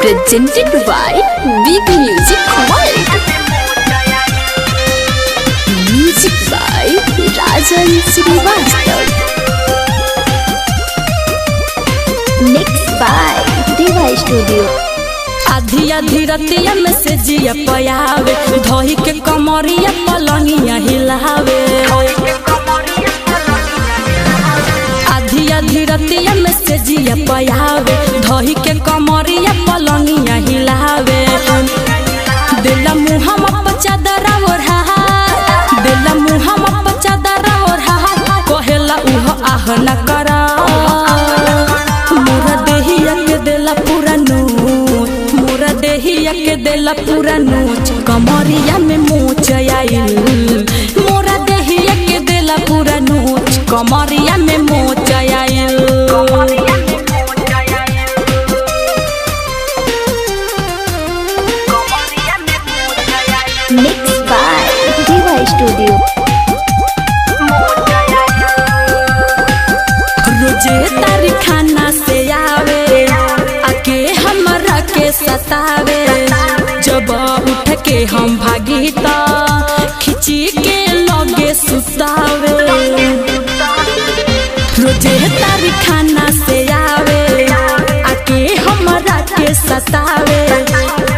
Presented by Big Music World. Music by Rajan Srivastava. Mixed by Deva Studio. आधी आधी रतिया में से जिया पयावे धोई के कमरिया पलंगिया हिलावे। आधी आधी रतिया में से जिया पयावे धोई के कमरिया पलंगिया हिलावे। दिला मुहम पचादरा ओढ़ा दिला मुहम पचादरा ओढ़ा कहेला उह आह न करा मोरा देहिया के दिला पूरा नोच मोरा देहिया के दिला पूरा नोच कमरिया में मोच आइल मोरा देहिया के दिला पूरा नोच कमरिया में मोच आइल। Mixed by Deva Studio. रोजे तारी खाना से आवे आके हमरा के सतावे जब उठ के हम भागी त खिची के लगे सुतावे। रोजे तारी खाना से आवे आके हमरा के सतावे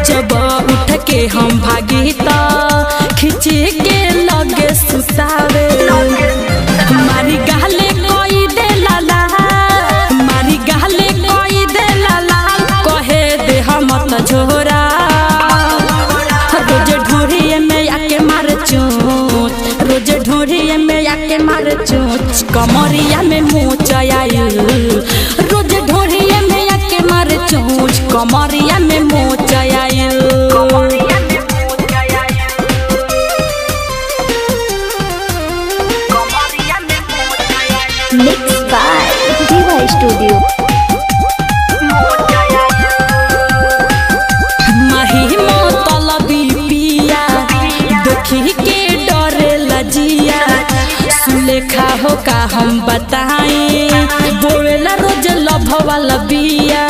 जब उठ के हम भागी त खिची के लगे सुतावे। हमारी गाले कोई दे लाला हमारी गाले कोई दे लाला कहे दे हम त झोरा रोज ढोरिए में आके मार चोच रोज ढोरिए में आके मार चोच कमरिया में मोच आइल रोज ढोरिए में आके मार चोच कमरिया में मोच आइल। Mixed by Deva Studio. महिमा तलबी पिया देखी के डरे लजिया सुलेखा हो का हम बताएं बोलेला रोज लभ वाला बिया।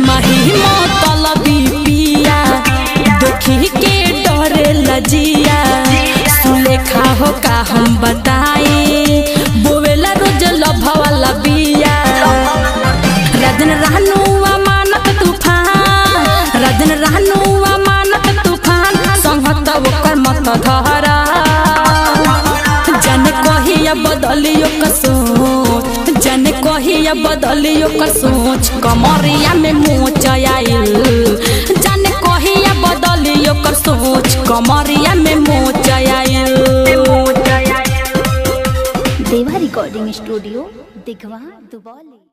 महिमा तलबी पिया देखी के डरे लजिया सुलेखा हो का हम बताएं बोलेला रोज लभ वाला बिया। रदन रहनु अमानत तूफान रदन रहनु अमानत तूफान संहत ओकर मत धरा जन कहिया बदलियो का सोच जन कहिया बदलियो का सोच कमरिया में मोच आइल जन कहिया बदलियो का सोच कमरिया में मोच आइल। Deva Recording Studio, Digwa, Dubai.